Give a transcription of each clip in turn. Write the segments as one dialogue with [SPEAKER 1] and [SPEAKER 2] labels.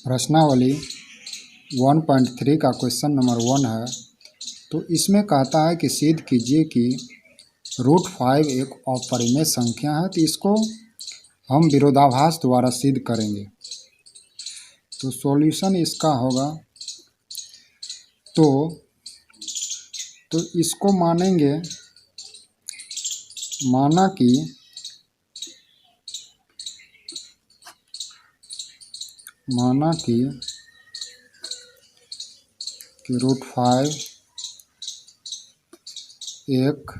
[SPEAKER 1] प्रश्नावली 1.3 का question number 1 है। तो इसमें कहता है कि सिद्ध कीजिए कि √5 एक अपरिमेय संख्या है। तो इसको हम विरोधाभास द्वारा सिद्ध करेंगे। तो सॉल्यूशन इसका होगा तो इसको मानेंगे, माना कि √5 एक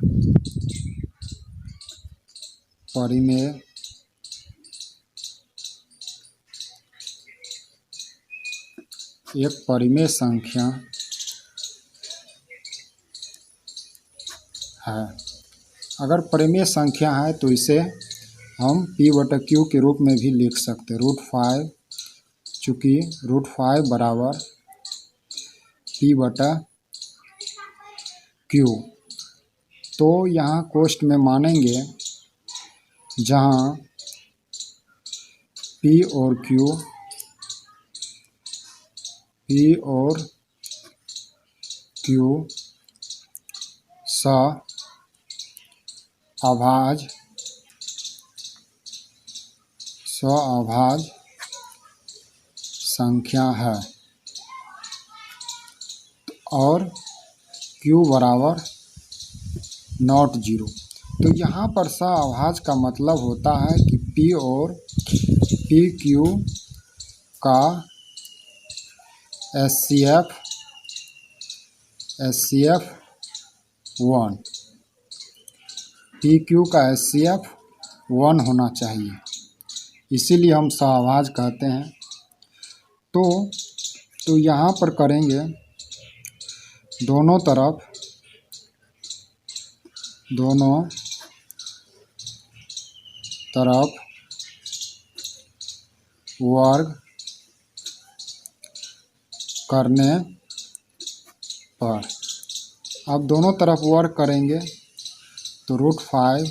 [SPEAKER 1] परिमेय संख्या है। अगर परिमेय संख्या है तो इसे हम P/Q के रूप में भी लिख सकते हैं। √5 चूँकि √5 बराबर P/Q। तो यहाँ कोष्ठ में मानेंगे जहाँ P और Q सअभाज्य संख्या है और Q बराबर नॉट 0। तो यहाँ पर सअभाज्य का मतलब होता है कि P और PQ का HCF 1, PQ का HCF 1 होना चाहिए, इसीलिए हम सअभाज्य कहते हैं। तो यहाँ पर करेंगे दोनों तरफ वर्ग करने पर, अब दोनों तरफ वर्ग करेंगे तो √5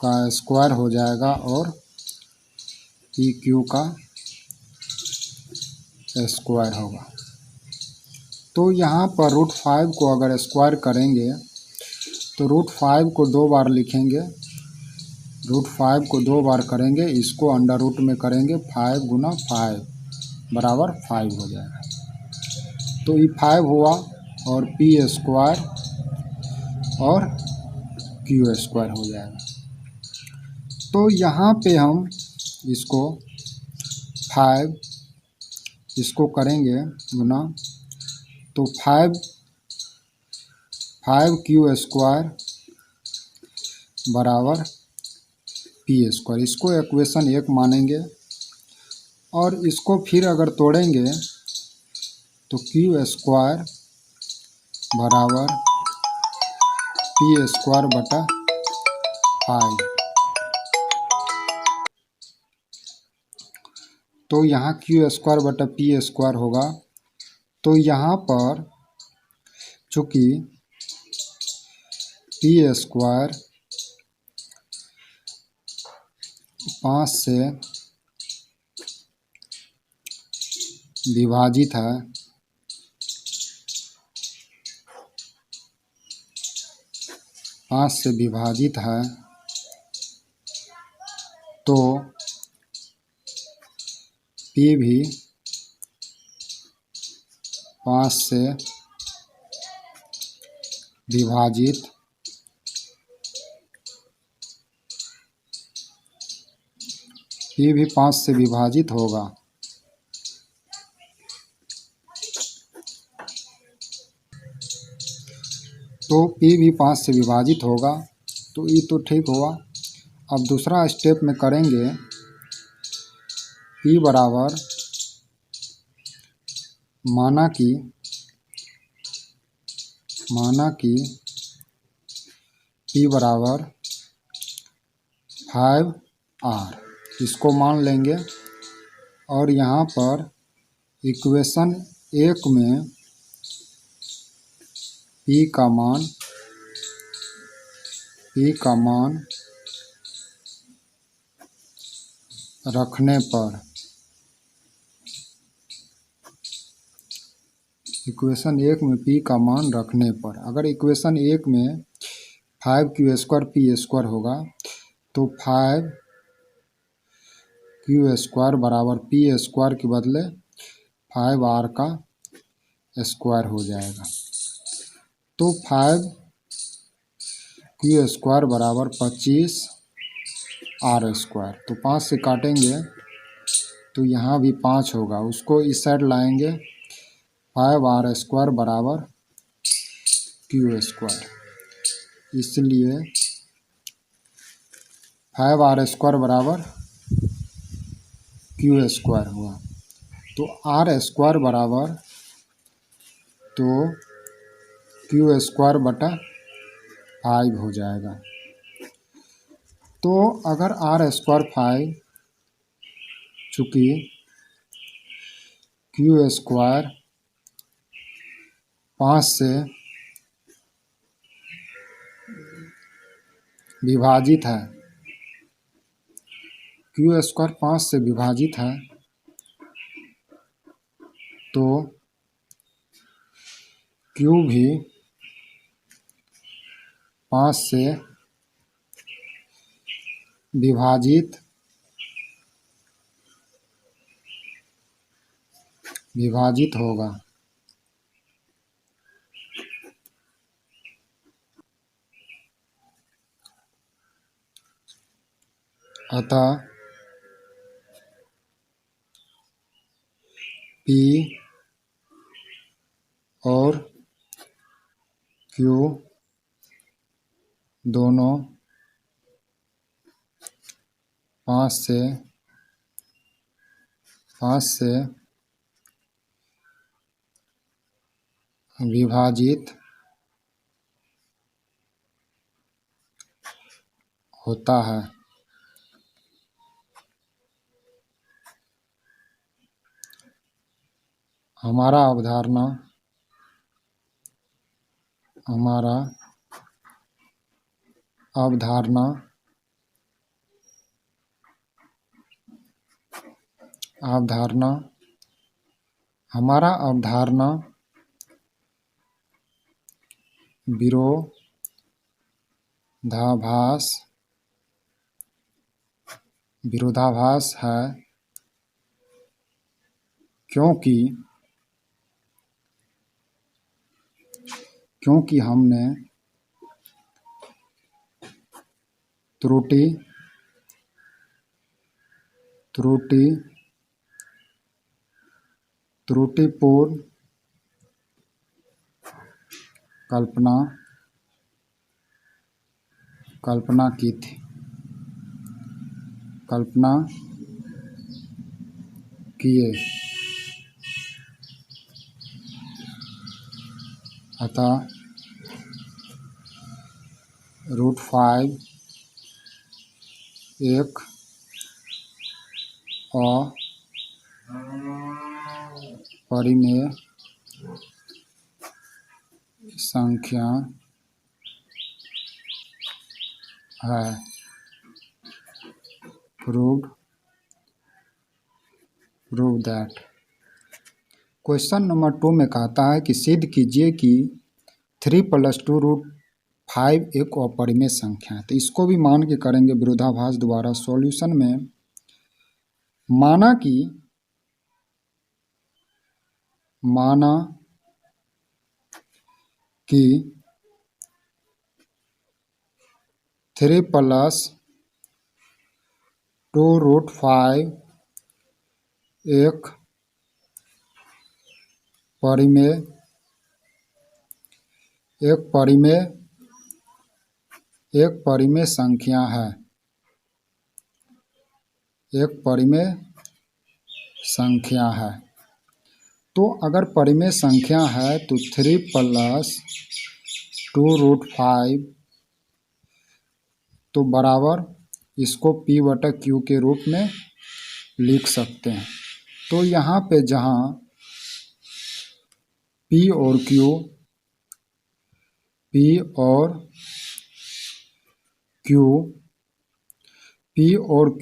[SPEAKER 1] का स्क्वायर हो जाएगा और PQ का स्क्वायर होगा। तो यहाँ पर √5 को अगर स्क्वायर करेंगे तो √5 को 2 बार लिखेंगे, √5 को 2 बार करेंगे, इसको अंडर रूट में करेंगे, 5 गुना 5 बराबर 5 हो जाएगा। तो ये 5 हुआ और P स्क्वायर और Q स्क्वायर हो जाएगा। तो यहाँ पे हम इसको 5 इसको करेंगे गुना, तो 5Q स्क्वायर बराबर P स्क्वायर, इसको इक्वेशन 1 मानेंगे। और इसको फिर अगर तोड़ेंगे तो Q स्क्वायर बराबर P स्क्वायर बटा 5। तो यहाँ Q स्क्वायर बटा P स्क्वायर होगा। तो यहाँ पर चूँकि P स्क्वायर 5 से विभाजित है, तो P भी 5 से विभाजित होगा। तो P भी 5 से विभाजित होगा। तो ये तो ठीक हुआ। अब दूसरा स्टेप में करेंगे, P बराबर माना कि P बराबर 5R, इसको मान लेंगे। और यहाँ पर इक्वेशन 1 में P का मान रखने पर इक्वेशन 1 में p का मान रखने पर, अगर इक्वेशन 1 में 5q² p² होगा तो 5q² बराबर p² के बदले 5r का स्क्वायर हो जाएगा। तो 5q² बराबर 25r²। तो 5 से काटेंगे तो यहाँ भी 5 होगा, उसको इस साइड लाएंगे। 5r² बराबर q², इसलिए 5r² बराबर q² हुआ। तो r² बराबर तो q² बटा 5 हो जाएगा। तो अगर r² 5, चूँकि q² 5 से विभाजित है, q² 5 से विभाजित है, तो q भी 5 से विभाजित होगा। अतः P और Q दोनों 5 से विभाजित होता है। हमारा अवधारणा विरोधाभास है, क्योंकि हमने त्रुटिपूर्ण कल्पना किए। अतः √5 एक अपरिमेय संख्या है। Prove that. क्वेश्चन नंबर 2 में कहता है कि सिद्ध कीजिए कि 3 + 2√5 एक अपरिमेय संख्या है। तो इसको भी मान के करेंगे विरोधाभास द्वारा। सॉल्यूशन में माना कि 3 + 2√5 एक परिमेय संख्या है। तो अगर परिमेय संख्या है तो 3 + 2√5 तो बराबर इसको p/q के रूप में लिख सकते हैं। तो यहाँ पे जहाँ P और Q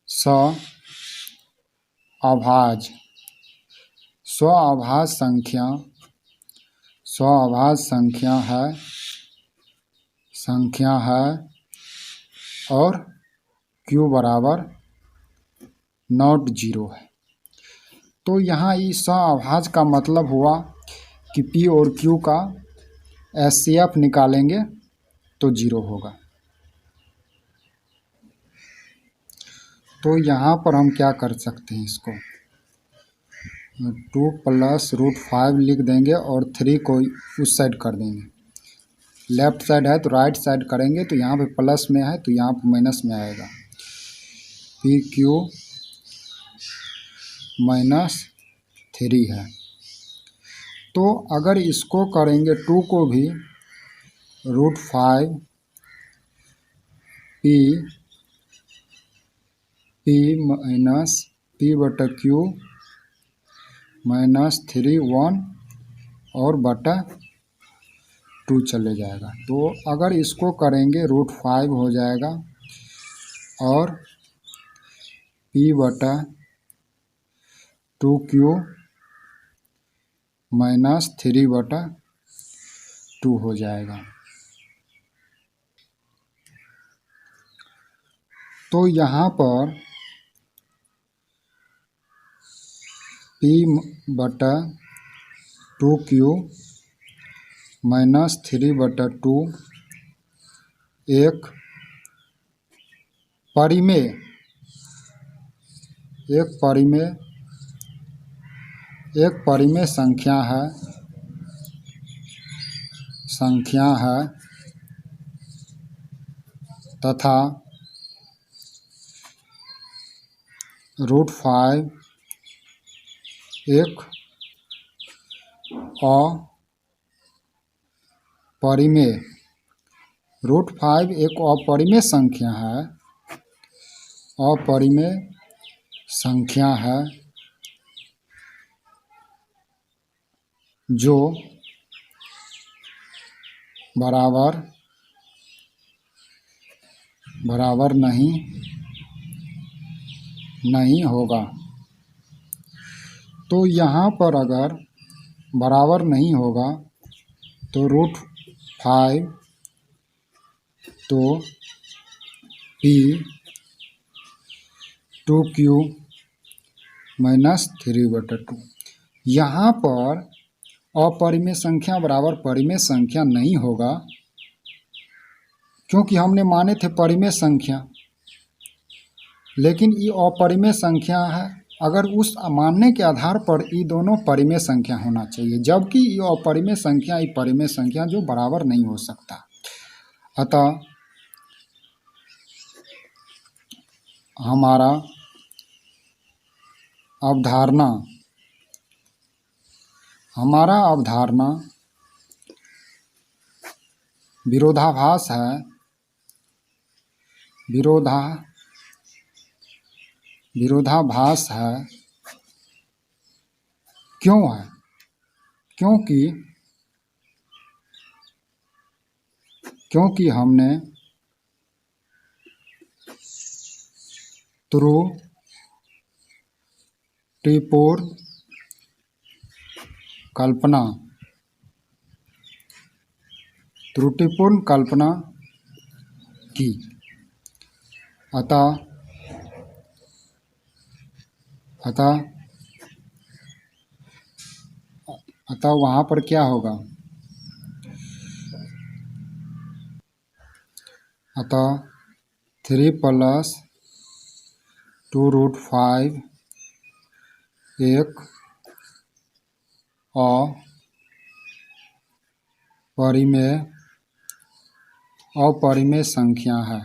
[SPEAKER 1] सह अभाज्य स्वाभाज्य संख्या है और q बराबर नॉट जीरो है। तो यहाँ इस स्वाभाज्य का मतलब हुआ कि p और q का HCF निकालेंगे तो जीरो होगा। तो यहाँ पर हम क्या कर सकते हैं, इसको 2 + √5 लिख देंगे और 3 को उस साइड कर देंगे। लेफ्ट साइड है तो राइट साइड करेंगे, तो यहाँ पे प्लस में है तो यहाँ पे माइनस में आएगा। PQ - 3 है। तो अगर इसको करेंगे 2 को भी √5 P/Q -3 1 और बटा 2 चले जाएगा। तो अगर इसको करेंगे √5 हो जाएगा और P/2Q -3/2 हो जाएगा। तो यहाँ पर P/2Q -3/2 एक परिमेय संख्या है तथा √5 एक अपरिमेय संख्या है जो बराबर नहीं होगा। तो यहाँ पर अगर बराबर नहीं होगा तो √5 तो P/2Q -3/2। यहाँ पर अपरिमेय संख्या बराबर परिमेय संख्या नहीं होगा, क्योंकि हमने माने थे परिमेय संख्या, लेकिन ये अपरिमेय संख्या है। अगर उस मानने के आधार पर ये दोनों परिमेय संख्या होना चाहिए, जबकि ये अपरिमेय संख्या ये परिमेय संख्या जो बराबर नहीं हो सकता। अतः हमारा अवधारणा विरोधाभास है। विरोधाभास है क्यों है? क्योंकि हमने त्रुटिपूर्ण कल्पना की। अतः वहाँ पर क्या होगा? अतः 3 + 2√5 एक अपरिमेय संख्या है।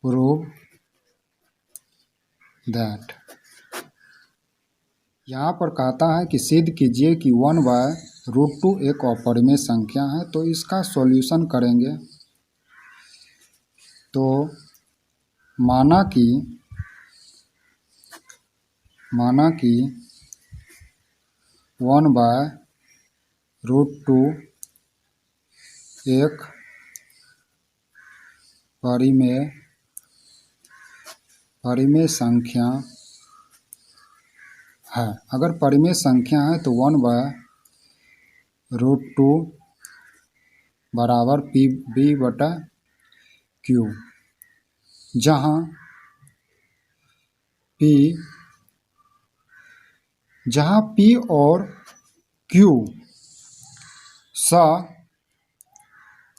[SPEAKER 1] Prove that. यहाँ पर कहता है कि सिद्ध कीजिए कि 1/√2 एक अपरिमेय संख्या है। तो इसका सॉल्यूशन करेंगे तो माना कि 1/√2 एक अपरिमेय परिमेय संख्या है। अगर परिमेय संख्या है तो 1/√2 बराबर P/Q, जहाँ P और Q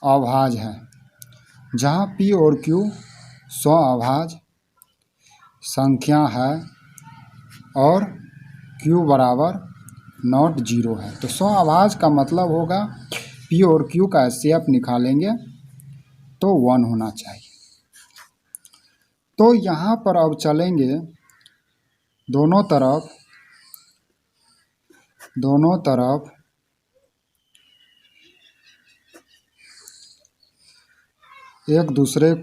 [SPEAKER 1] अभाज्य है, जहाँ P और Q अभाज्य संख्या है और Q बराबर नॉट 0 है। तो अभाज्य का मतलब होगा P और Q का HCF निकालेंगे तो 1 होना चाहिए। तो यहाँ पर अब चलेंगे दोनों तरफ एक दूसरे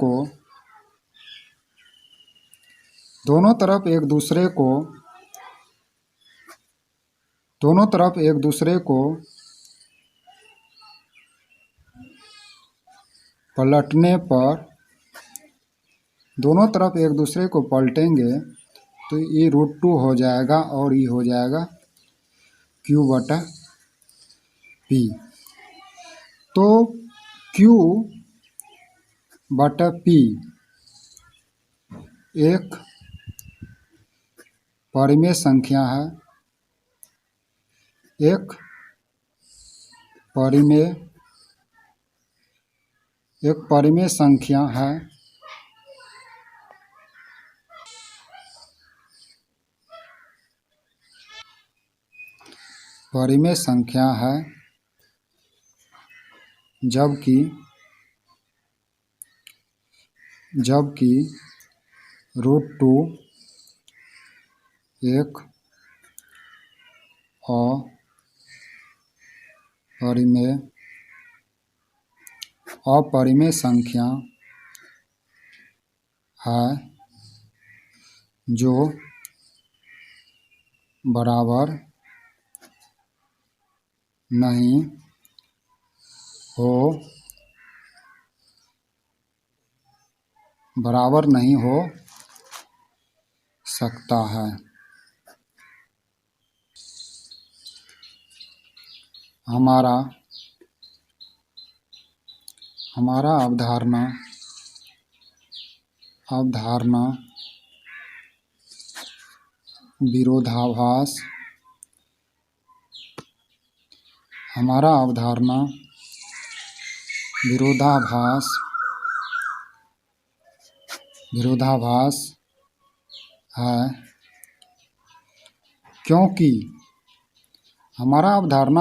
[SPEAKER 1] को पलटेंगे तो ये √2 हो जाएगा और ये हो जाएगा Q/P। तो Q/P एक परिमेय संख्या है, एक परिमेय संख्या है जबकि √2 एक अपरिमेय संख्या है जो बराबर नहीं हो सकता है। हमारा अवधारणा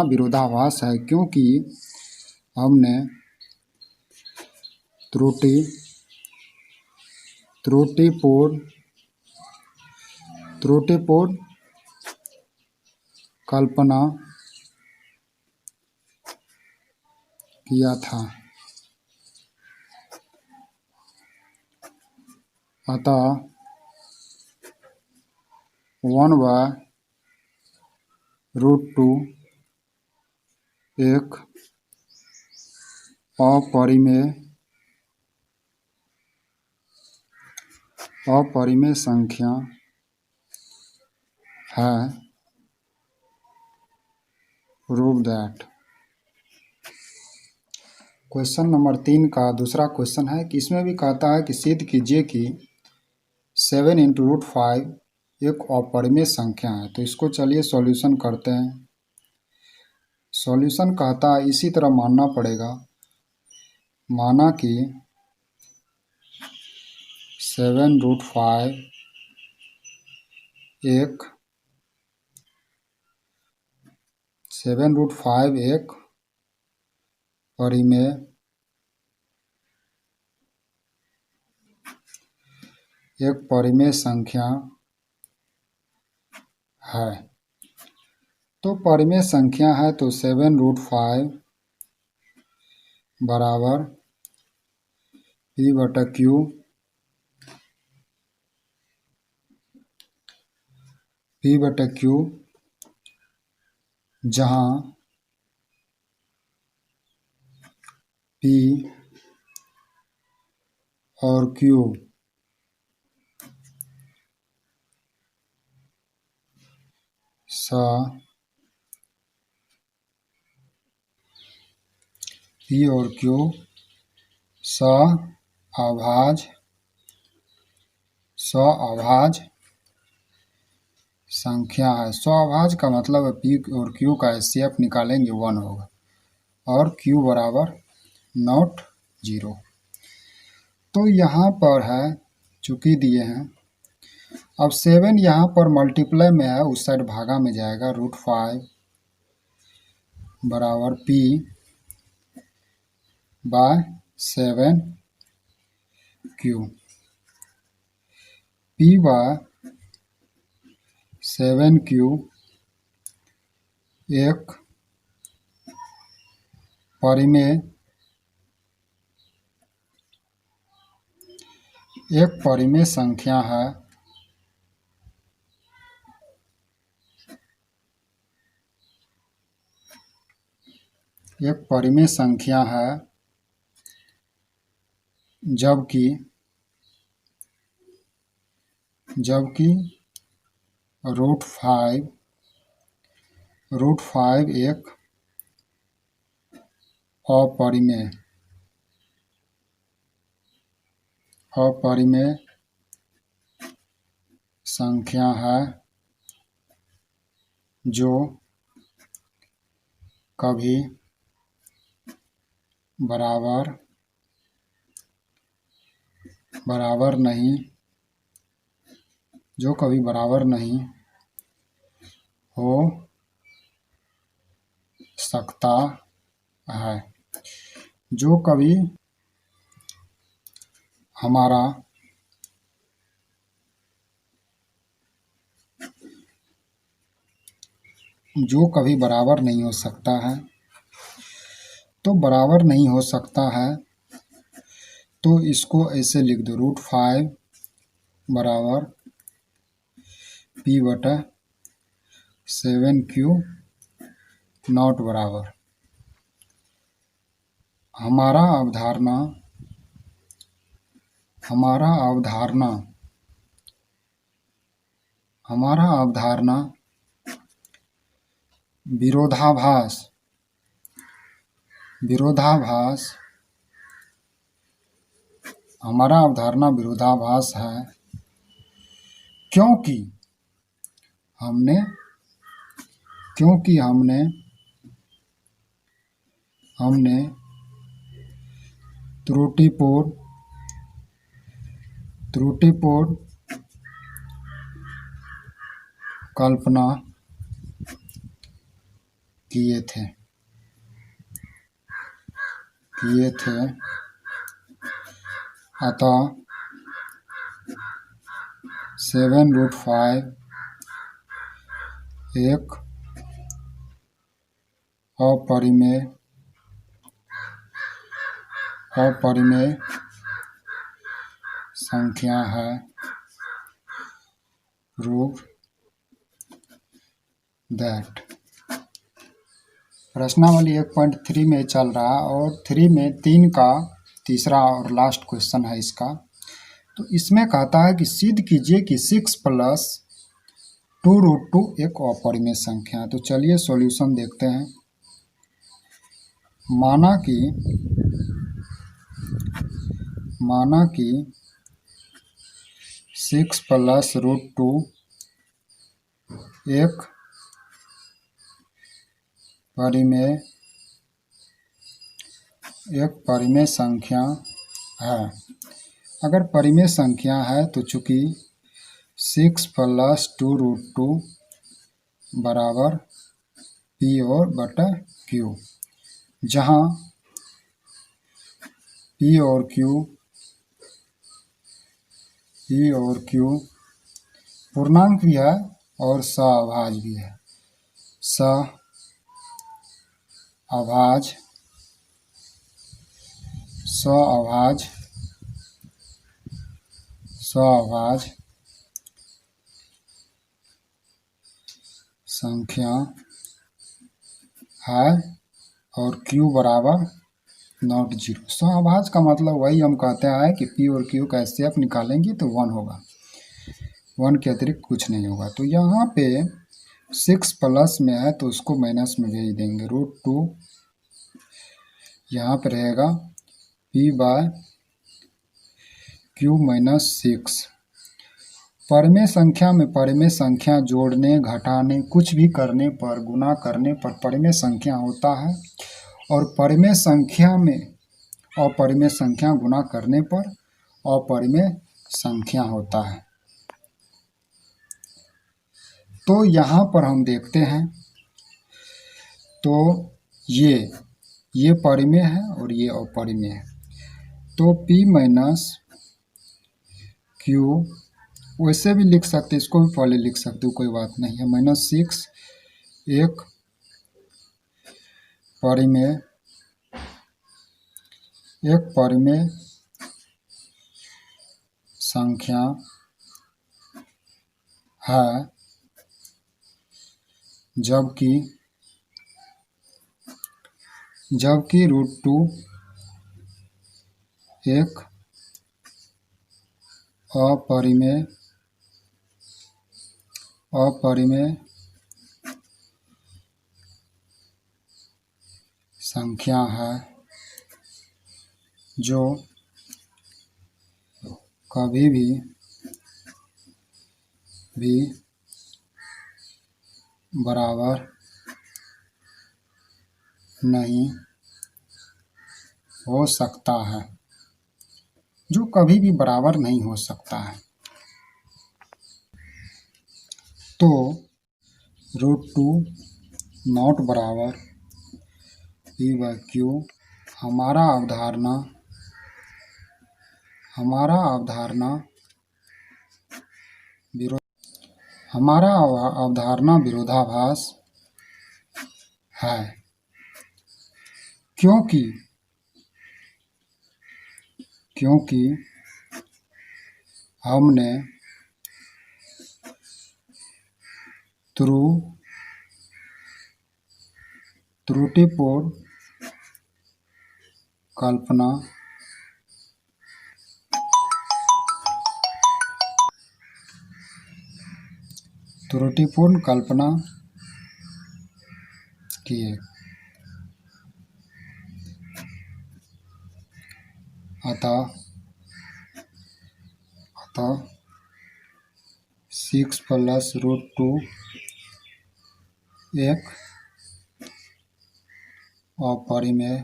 [SPEAKER 1] विरोधाभास है, क्योंकि हमने त्रुटिपूर्ण कल्पना किया था। अतः 1/√2 एक अपरिमेय संख्या है। Prove that. क्वेश्चन नंबर 3 का दूसरा क्वेश्चन है कि इसमें भी कहता है कि सिद्ध कीजिए कि 7 × √5 एक अपरिमेय संख्या है। तो इसको चलिए सॉल्यूशन करते हैं। सॉल्यूशन कहता है इसी तरह मानना पड़ेगा, माना कि 7√5 एक परिमेय संख्या है। तो परिमेय संख्या है तो 7√5 बराबर P/Q, जहाँ P और Q पी और क्यू सअभाज्य संख्या है। सअभाज्य का मतलब है पी और क्यू का एचसीएफ निकालेंगे 1 होगा और क्यू बराबर नॉट 0। तो यहाँ पर है चूंकि दिए हैं, अब 7 यहाँ पर मल्टीप्लाई में है, उस साइड भागा में जाएगा, √5 बराबर P by 7 Q. P by 7 Q एक परिमेय संख्या है जबकि √5 एक अपरिमेय संख्या है जो कभी बराबर नहीं हो सकता है। जो कभी बराबर नहीं हो सकता है। तो बराबर नहीं हो सकता है तो इसको ऐसे लिख दो, √5 बराबर पी बटा 7 क्यू नॉट बराबर। हमारा अवधारणा विरोधाभास है, क्योंकि हमने त्रुटिपूर्ण कल्पना किए थे। अतः 7√5 एक अपरिमेय संख्या है। Prove that. प्रश्नावली 1.3 में चल रहा है और 3 में 3 का तीसरा और लास्ट क्वेश्चन है इसका। तो इसमें कहता है कि सिद्ध कीजिए कि 6 + 2√2 एक अपरिमेय संख्या है। तो चलिए सॉल्यूशन देखते हैं। माना कि 6 + √2 एक परिमेय संख्या है। अगर परिमेय संख्या है तो चूंकि 6 + 2√2 बराबर पी और बटा क्यू, जहाँ पी और क्यू पूर्णांक भी है और सअभाज्य भी है। सअभाज्य संख्या है और Q बराबर नॉट 0। सअभाज्य का मतलब वही हम कहते हैं कि P और Q का एचसीएफ निकालेंगे तो 1 होगा, 1 के अतिरिक्त कुछ नहीं होगा। तो यहाँ पे 6 प्लस में है तो उसको माइनस में भेज देंगे। √2 यहाँ पर रहेगा p/q माइनस 6। परिमेय संख्या में परिमेय संख्या जोड़ने, घटाने, कुछ भी करने पर, गुना करने पर परिमेय संख्या होता है, और परिमेय संख्या में अपरिमेय संख्या गुना करने पर अपरिमेय संख्या होता है। तो यहाँ पर हम देखते हैं तो ये परिमेय है और ये अपरिमेय है। तो p माइनस q वैसे भी लिख सकते, इसको भी पहले लिख सकते हो, कोई बात नहीं है। -6 एक परिमेय संख्या है, जबकि √2 एक अपरिमेय संख्या है, जो कभी भी बराबर नहीं हो सकता है, जो कभी भी बराबर नहीं हो सकता है। तो √2 नॉट बराबर p/q हमारा अवधारणा विरोधाभास है, क्योंकि हमने त्रुटिपूर्ण कल्पना की है। अतः 6 प्लस √2 एक अपरिमेय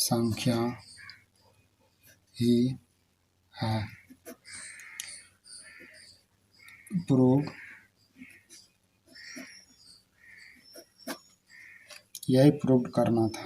[SPEAKER 1] संख्या ही है। यही प्रूव करना था।